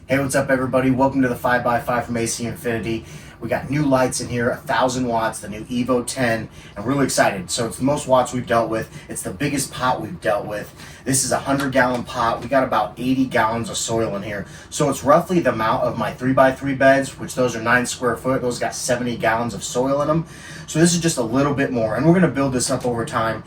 Hey, what's up everybody? Welcome to the 5x5 from AC Infinity. We got new lights in here, 1,000 watts, the new Evo 10. I'm really excited. So it's the most watts we've dealt with. It's the biggest pot we've dealt with. This is a 100-gallon pot. We got about 80 gallons of soil in here. So it's roughly the amount of my 3x3 beds, which those are 9 square foot. Those got 70 gallons of soil in them. So this is just a little bit more. And we're gonna build this up over time.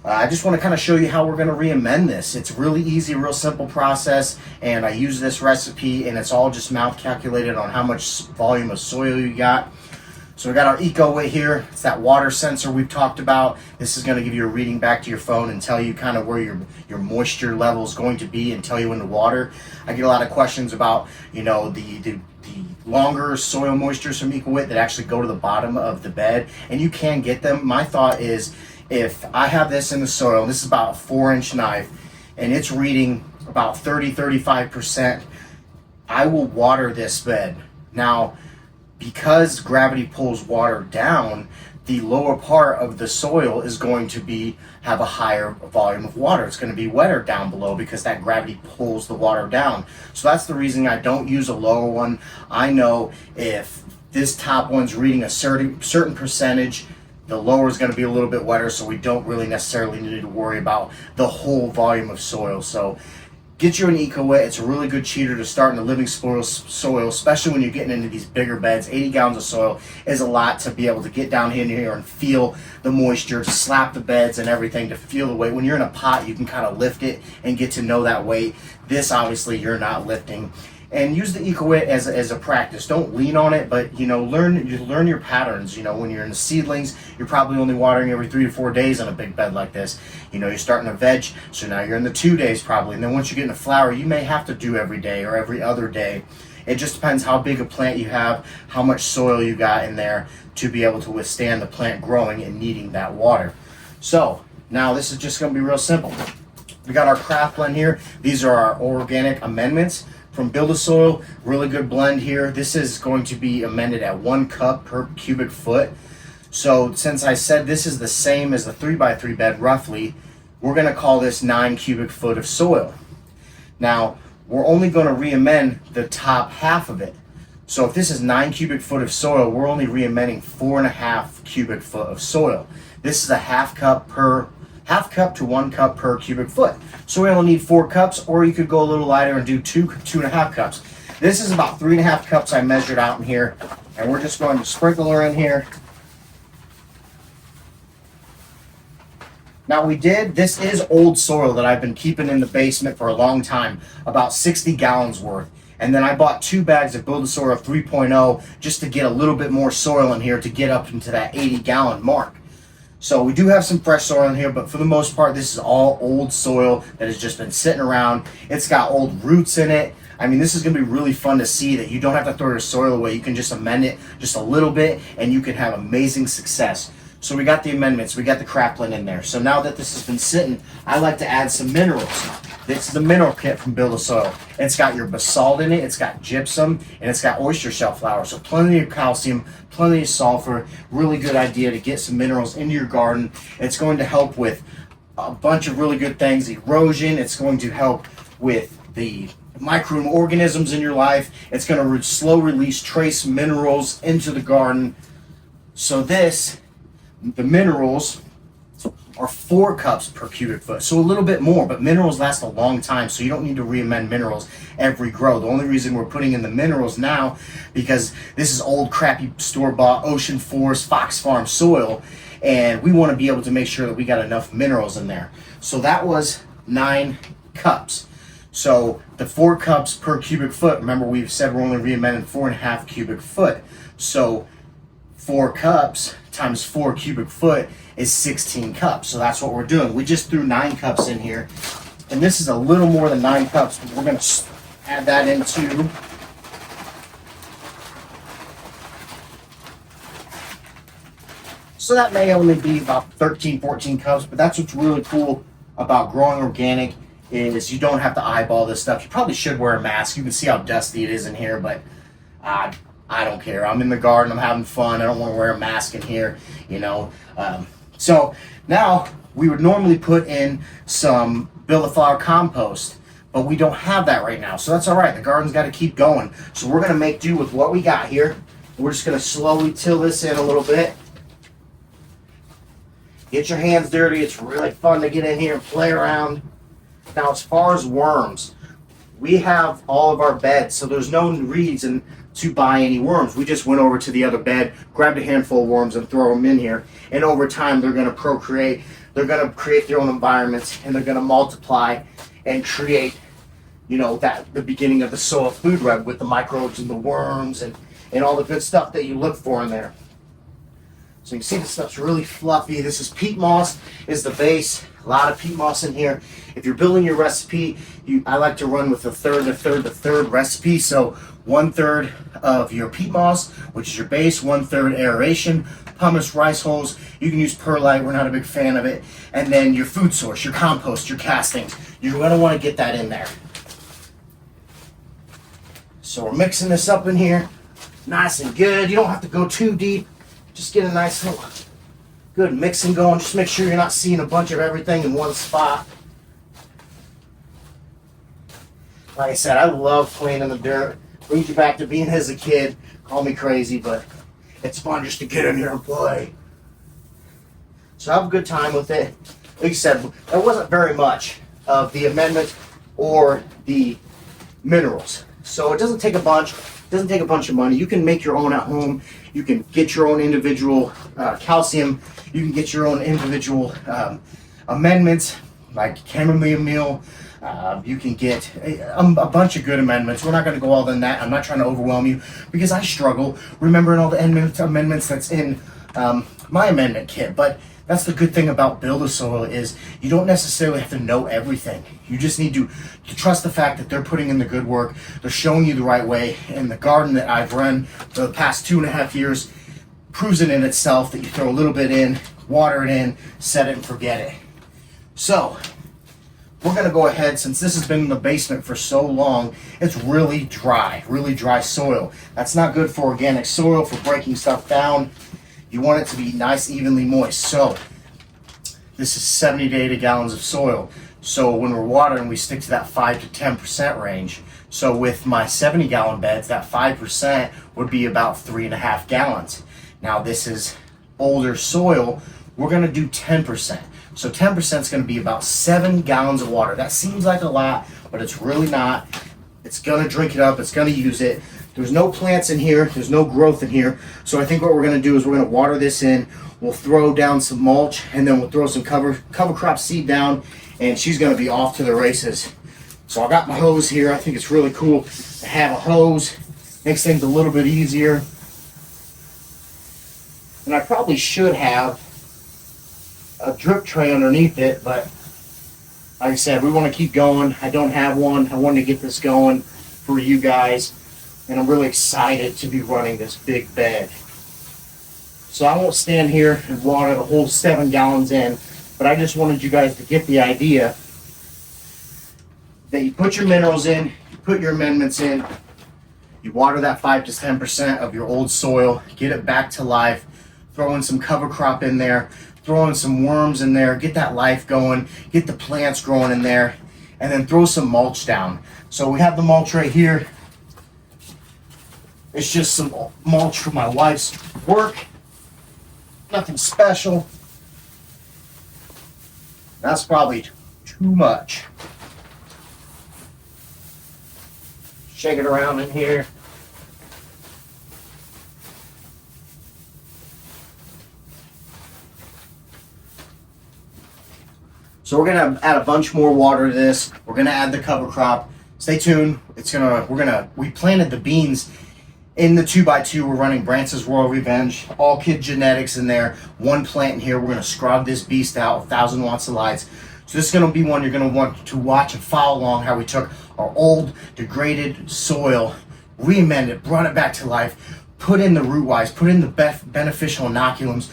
I just want to kind of show you how we're going to re-amend this. It's really easy, real simple process, and I use this recipe, and it's all just mouth calculated on how much volume of soil you got. So we got our EcoWit here. It's that water sensor we've talked about. This is going to give you a reading back to your phone and tell you kind of where your moisture level is going to be and tell you when to water. I get a lot of questions about, you know, the longer soil moistures from EcoWit that actually go to the bottom of the bed, and you can get them. My thought is, if I have this in the soil, this is about a 4-inch knife, and it's reading about 35%, I will water this bed. Now, because gravity pulls water down, the lower part of the soil is going to have a higher volume of water. It's going to be wetter down below because that gravity pulls the water down. So that's the reason I don't use a lower one. I know if this top one's reading a certain percentage, the lower is going to be a little bit wetter, so we don't really necessarily need to worry about the whole volume of soil. So get you an EcoWit. It's a really good cheater to start in the living soil, especially when you're getting into these bigger beds. 80 gallons of soil is a lot to be able to get down in here and feel the moisture, to slap the beds and everything, to feel the weight. When you're in a pot, you can kind of lift it and get to know that weight. This, obviously, you're not lifting. And use the EcoWit as a practice. Don't lean on it, but learn your patterns. When you're in the seedlings, you're probably only watering every 3 to 4 days on a big bed like this. You're starting to veg, so now you're in the 2 days probably. And then once you get in a flower, you may have to do every day or every other day. It just depends how big a plant you have, how much soil you got in there to be able to withstand the plant growing and needing that water. So now this is just going to be real simple. We got our craft blend here. These are our organic amendments from Build-A-Soil. Really good blend here. This is going to be amended at 1 cup per cubic foot. So since I said this is the same as the 3x3 bed roughly, we're going to call this 9 cubic foot of soil. Now we're only going to re-amend the top half of it. So if this is 9 cubic foot of soil, we're only re-amending 4.5 cubic foot of soil. This is a half cup to 1 cup per cubic foot. So we only need 4 cups, or you could go a little lighter and do 2.5 cups. This is about 3.5 cups I measured out in here, and we're just going to sprinkle her in here. Now this is old soil that I've been keeping in the basement for a long time, about 60 gallons worth. And then I bought 2 bags of Build-A-Soil 3.0 just to get a little bit more soil in here to get up into that 80-gallon mark. So we do have some fresh soil in here, but for the most part, this is all old soil that has just been sitting around. It's got old roots in it. I mean, this is going to be really fun to see that you don't have to throw your soil away. You can just amend it just a little bit, and you can have amazing success. So we got the amendments. We got the craft blend in there. So now that this has been sitting, I like to add some minerals. This is the mineral kit from Build-A-Soil. It's got your basalt in it, it's got gypsum, and it's got oyster shell flour. So plenty of calcium, plenty of sulfur. Really good idea to get some minerals into your garden. It's going to help with a bunch of really good things. Erosion. It's going to help with the microorganisms in your life. It's going to slow release trace minerals into the garden. So the minerals are 4 cups per cubic foot, so a little bit more, but minerals last a long time, so you don't need to re-amend minerals every grow. The only reason we're putting in the minerals now, because this is old crappy store-bought Ocean Forest Fox Farm soil, and we want to be able to make sure that we got enough minerals in there. So that was 9 cups. So the 4 cups per cubic foot, remember we've said we're only re-amending 4.5 cubic foot, so 4 cups times 4 cubic foot is 16 cups. So that's what we're doing. We just threw 9 cups in here, and this is a little more than 9 cups. We're going to add that into so that may only be about 13, 14 cups, but that's what's really cool about growing organic is you don't have to eyeball this stuff. You probably should wear a mask. You can see how dusty it is in here, but I don't care. I'm in the garden. I'm having fun. I don't want to wear a mask in here, So now we would normally put in some Build-A-Flower compost, but we don't have that right now. So that's all right. The garden's got to keep going. So we're going to make do with what we got here. We're just going to slowly till this in a little bit. Get your hands dirty. It's really fun to get in here and play around. Now, as far as worms, we have all of our beds, so there's no reason to buy any worms. We just went over to the other bed, grabbed a handful of worms and throw them in here. And over time, they're going to procreate. They're going to create their own environments, and they're going to multiply and create, you know, that the beginning of the soil food web with the microbes and the worms and all the good stuff that you look for in there. So you can see this stuff's really fluffy. This is peat moss is the base. A lot of peat moss in here. If you're building your recipe, I like to run with a third recipe. So 1/3 of your peat moss, which is your base, 1/3 aeration, pumice, rice hulls. You can use perlite. We're not a big fan of it. And then your food source, your compost, your castings. You're going to want to get that in there. So we're mixing this up in here, nice and good. You don't have to go too deep. Just get a nice little good mixing going. Just make sure you're not seeing a bunch of everything in one spot. Like I said, I love playing in the dirt. Brings you back to being as a kid. Call me crazy, but it's fun just to get in here and play. So have a good time with it. Like I said, there wasn't very much of the amendment or the minerals. So it doesn't take a bunch. It doesn't take a bunch of money. You can make your own at home. You can get your own individual calcium. You can get your own individual amendments like chamomile meal. You can get a bunch of good amendments. We're not going to go all in that. I'm not trying to overwhelm you because I struggle remembering all the amendments that's in my amendment kit. But that's the good thing about Build-A-Soil is you don't necessarily have to know everything. You just need to trust the fact that they're putting in the good work. They're showing you the right way. And the garden that I've run for the past 2.5 years proves it in itself that you throw a little bit in, water it in, set it and forget it. So we're going to go ahead, since this has been in the basement for so long, it's really dry soil. That's not good for organic soil, for breaking stuff down. You want it to be nice, evenly moist. So this is 70 to 80 gallons of soil. So when we're watering, we stick to that 5 to 10% range. So with my 70 gallon beds, that 5% would be about 3.5 gallons. Now this is older soil. We're going to do 10%. So 10% is going to be about 7 gallons of water. That seems like a lot, but it's really not. It's going to drink it up. It's going to use it. There's no plants in here. There's no growth in here. So I think what we're going to do is we're going to water this in. We'll throw down some mulch, and then we'll throw some cover crop seed down, and she's going to be off to the races. So I got my hose here. I think it's really cool to have a hose. Makes things a little bit easier. And I probably should have a drip tray underneath it, but like I said, we want to keep going. I don't have one. I wanted to get this going for you guys, and I'm really excited to be running this big bed. So I won't stand here and water the whole 7 gallons in, but I just wanted you guys to get the idea that you put your minerals in, you put your amendments in, you water that 5 to 10% of your old soil, get it back to life, throw in some cover crop in there, throw in some worms in there, get that life going, get the plants growing in there, and then throw some mulch down. So we have the mulch right here. It's just some mulch for my wife's work. Nothing special. That's probably too much. Shake it around in here. So we're gonna add a bunch more water to this. We're gonna add the cover crop. Stay tuned. We planted the beans in the 2x2. We're running Brance's Royal Revenge, all kid genetics in there. One plant in here. We're gonna scrub this beast out, 1,000 watts of lights. So this is gonna be one you're gonna want to watch and follow along how we took our old degraded soil, re-amended it, brought it back to life, put in the root wise, put in the beneficial inoculums,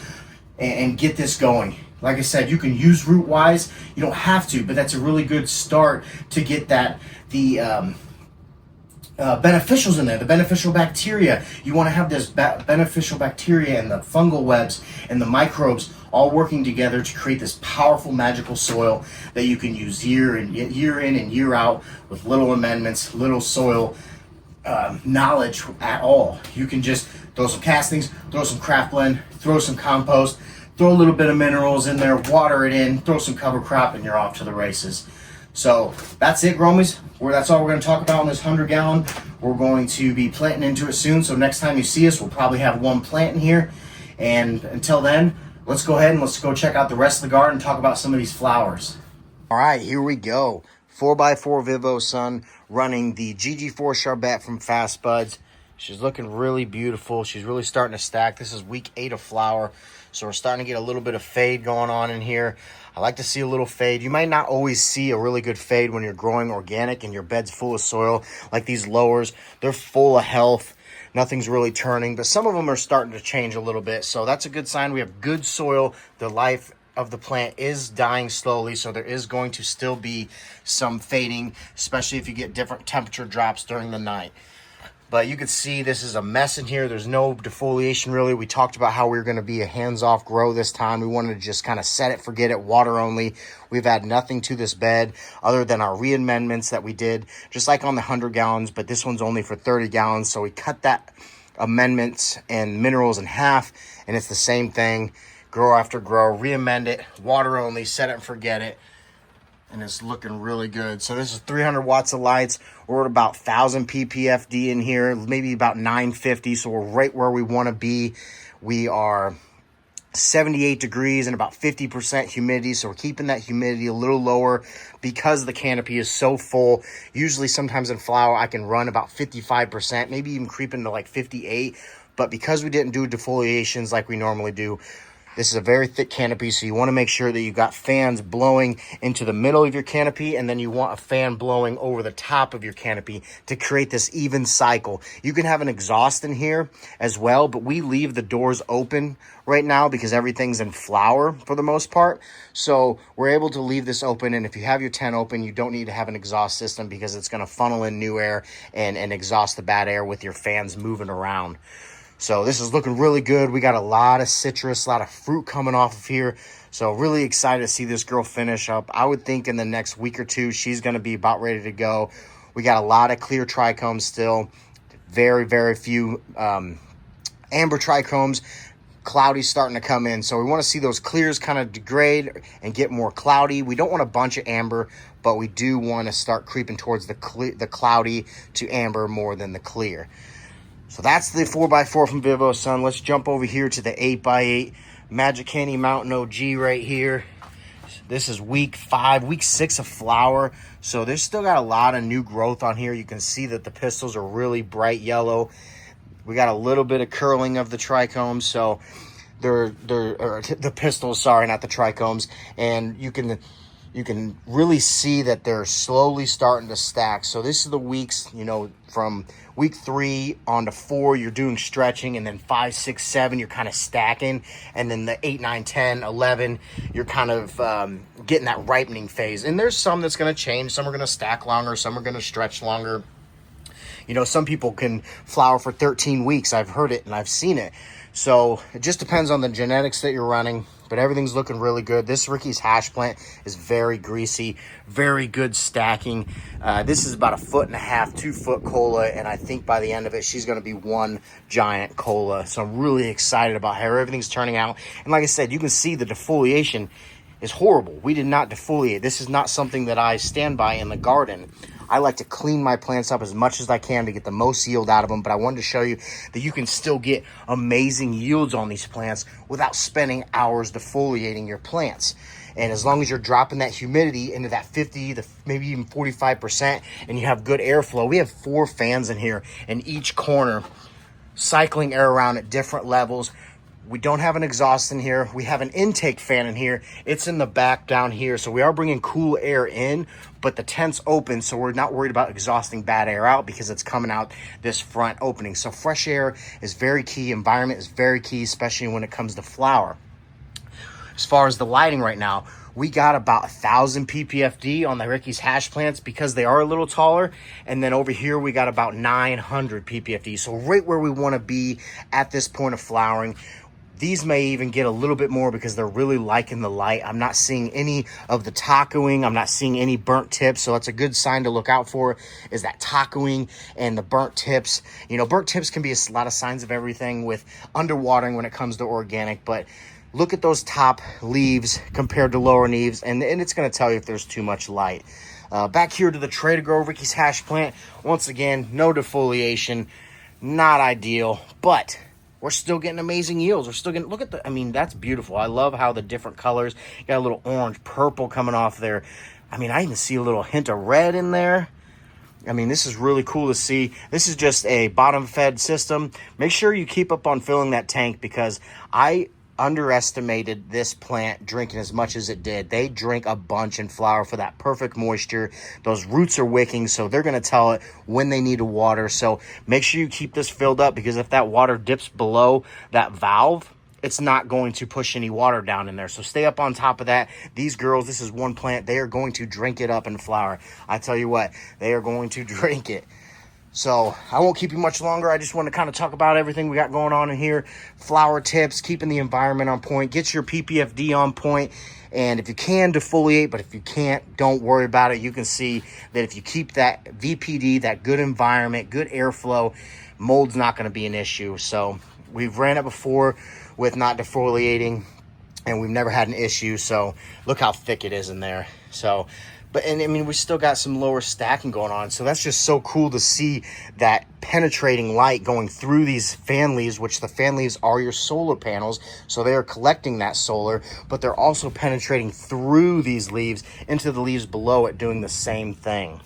and get this going. Like I said, you can use root wise. You don't have to, but that's a really good start to get the beneficials in there, the beneficial bacteria. You want to have this beneficial bacteria and the fungal webs and the microbes all working together to create this powerful magical soil that you can use year in and year out with little amendments, little soil knowledge at all. You can just throw some castings, throw some craft blend, throw some compost, throw a little bit of minerals in there, water it in, throw some cover crop, and you're off to the races. So that's it, Gromies. That's all we're going to talk about in this 100-gallon. We're going to be planting into it soon. So next time you see us, we'll probably have one plant in here. And until then, let's go ahead and let's go check out the rest of the garden and talk about some of these flowers. All right, here we go. 4x4 Vivo Sun running the GG4 Charbet from Fast Buds. She's looking really beautiful. She's really starting to stack. This is week 8 of flower. So we're starting to get a little bit of fade going on in here. I like to see a little fade. You might not always see a really good fade when you're growing organic and your bed's full of soil. Like these lowers, they're full of health. Nothing's really turning, but some of them are starting to change a little bit. So that's a good sign. We have good soil. The life of the plant is dying slowly, so there is going to still be some fading, especially if you get different temperature drops during the night. But you can see this is a mess in here. There's no defoliation really. We talked about how we were going to be a hands-off grow this time. We wanted to just kind of set it, forget it, water only. We've had nothing to this bed other than our re-amendments that we did, just like on the 100 gallons, but this one's only for 30 gallons. So we cut that amendments and minerals in half, and it's the same thing. Grow after grow, re-amend it, water only, set it and forget it. And it's looking really good. So this is 300 watts of lights. We're at about 1,000 ppfd in here, maybe about 950. So we're right where we want to be. We are 78 degrees and about 50% humidity. So we're keeping that humidity a little lower because the canopy is so full. Usually sometimes in flower, I can run about 55%, maybe even creep into like 58. But because we didn't do defoliations like we normally do, this is a very thick canopy, so you want to make sure that you've got fans blowing into the middle of your canopy, and then you want a fan blowing over the top of your canopy to create this even cycle. You can have an exhaust in here as well, but we leave the doors open right now because everything's in flower for the most part. So we're able to leave this open, and if you have your tent open, you don't need to have an exhaust system because it's going to funnel in new air and exhaust the bad air with your fans moving around. So this is looking really good. We got a lot of citrus, a lot of fruit coming off of here. So really excited to see this girl finish up. I would think in the next week or two, she's going to be about ready to go. We got a lot of clear trichomes still. Very, very few amber trichomes. Cloudy starting to come in. So we want to see those clears kind of degrade and get more cloudy. We don't want a bunch of amber, but we do want to start creeping towards the cloudy to amber more than the clear. So that's the 4x4 from Vivo Sun. Let's jump over here to the 8x8 Magic Candy Mountain OG right here. This is week 6 of flower. So there's still got a lot of new growth on here. You can see that the pistils are really bright yellow. We got a little bit of curling of the trichomes. So they're the pistils, sorry, not the trichomes. And you can really see that they're slowly starting to stack. So this is the weeks, from week 3 on to 4, you're doing stretching, and then 5, 6, 7, you're kind of stacking. And then the 8, 9, 10, 11, you're kind of getting that ripening phase. And there's some that's going to change. Some are going to stack longer. Some are going to stretch longer. Some people can flower for 13 weeks. I've heard it and I've seen it. So it just depends on the genetics that you're running, but everything's looking really good. This Ricky's hash plant is very greasy, very good stacking. This is about 1.5 2 foot cola, and I think by the end of it, she's going to be one giant cola. So I'm really excited about how everything's turning out. And like I said, you can see the defoliation is horrible. We did not defoliate. This is not something that I stand by in the garden. I like to clean my plants up as much as I can to get the most yield out of them, but I wanted to show you that you can still get amazing yields on these plants without spending hours defoliating your plants. And as long as you're dropping that humidity into that 50 to maybe even 45%, and you have good airflow. We have 4 fans in here in each corner, cycling air around at different levels. We don't have an exhaust in here. We have an intake fan in here. It's in the back down here. So we are bringing cool air in, but the tent's open, so we're not worried about exhausting bad air out because it's coming out this front opening. So fresh air is very key. Environment is very key, especially when it comes to flower. as far as the lighting right now, we got about 1,000 ppfd on the Ricky's hash plants because they are a little taller. And then over here, we got about 900 ppfd. So right where we want to be at this point of flowering. These may even get a little bit more because they're really liking the light. I'm not seeing any of the tacoing. I'm not seeing any burnt tips. So that's a good sign to look out for, is that tacoing and the burnt tips. You know, burnt tips can be a lot of signs of everything with underwatering when it comes to organic. But look at those top leaves compared to lower leaves, and it's going to tell you if there's too much light. Back here to the tray to grow Ricky's hash plant. Once again, no defoliation. Not ideal, but we're still getting amazing yields. We're still getting, look at the, I mean, that's beautiful. I love how the different colors, you got a little orange, purple coming off there. I mean, I even see a little hint of red in there. I mean, this is really cool to see. This is just a bottom fed system. Make sure you keep up on filling that tank because I underestimated this plant drinking as much as it did. They drink a bunch in flower for that perfect moisture. Those roots are wicking, so they're going to tell it when they need to water. So make sure you keep this filled up because if that water dips below that valve, it's not going to push any water down in there. So stay up on top of that. These girls, this is one plant, they are going to drink it up in flower. I tell you what, they are going to drink it. So I won't keep you much longer. I just want to kind of talk about everything we got going on in here. Flower tips, keeping the environment on point, get your PPFD on point. And if you can, defoliate, but if you can't, don't worry about it. You can see that if you keep that VPD, that good environment, good airflow, mold's not going to be an issue. So we've ran it before with not defoliating and we've never had an issue. So look how thick it is in there. So but, and I mean, we still got some lower stacking going on. So that's just so cool to see that penetrating light going through these fan leaves, which the fan leaves are your solar panels. So they are collecting that solar, but they're also penetrating through these leaves into the leaves below it, doing the same thing.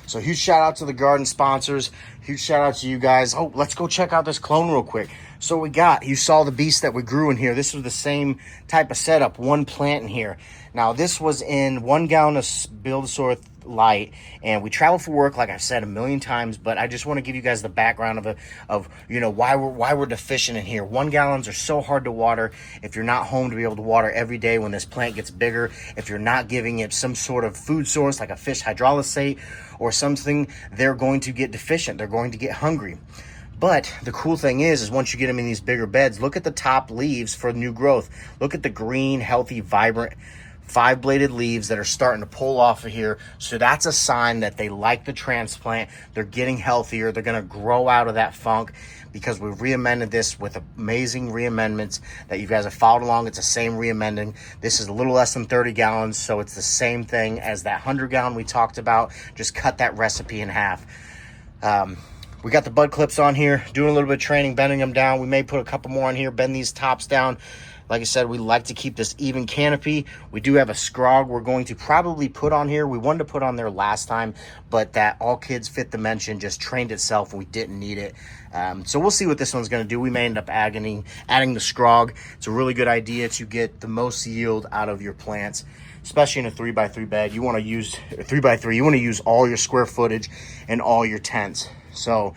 So huge shout out to the garden sponsors. Huge shout out to you guys. Oh, let's go check out this clone real quick. So we got, you saw the beast that we grew in here. This was the same type of setup, one plant in here. Now this was in 1 gallon of Build-A-Sort light, and we travel for work, like I've said a million times, but I just want to give you guys the background of you know why we're deficient in here. 1 gallons are so hard to water if you're not home to be able to water every day when this plant gets bigger. If you're not giving it some sort of food source like a fish hydrolysate or something, they're going to get deficient. They're going to get hungry. But the cool thing is once you get them in these bigger beds, look at the top leaves for new growth. Look at the green, healthy, vibrant 5-bladed leaves that are starting to pull off of here. So that's a sign that they like the transplant. They're getting healthier. They're going to grow out of that funk because we've re-amended this with amazing re-amendments that you guys have followed along. It's the same re-amending. This is a little less than 30 gallons, so it's the same thing as that 100-gallon we talked about. Just cut that recipe in half. We got the bud clips on here, doing a little bit of training, bending them down. We may put a couple more on here, bend these tops down. Like I said, we like to keep this even canopy. We do have a scrog we're going to probably put on here. We wanted to put on there last time, but that all kids fit dimension just trained itself and we didn't need it. So we'll see what this one's going to do. We may end up adding the scrog. It's a really good idea to get the most yield out of your plants, especially in a 3x3 bed. You want to use a 3x3. You want to use all your square footage and all your tents. So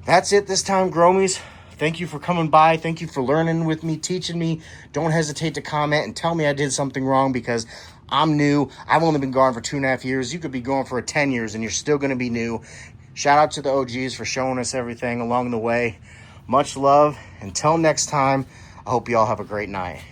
that's it this time, Gromies. Thank you for coming by. Thank you for learning with me, teaching me. Don't hesitate to comment and tell me I did something wrong because I'm new. I've only been gone for 2.5 years. You could be going for 10 years and you're still going to be new. Shout out to the OGs for showing us everything along the way. Much love. Until next time, I hope you all have a great night.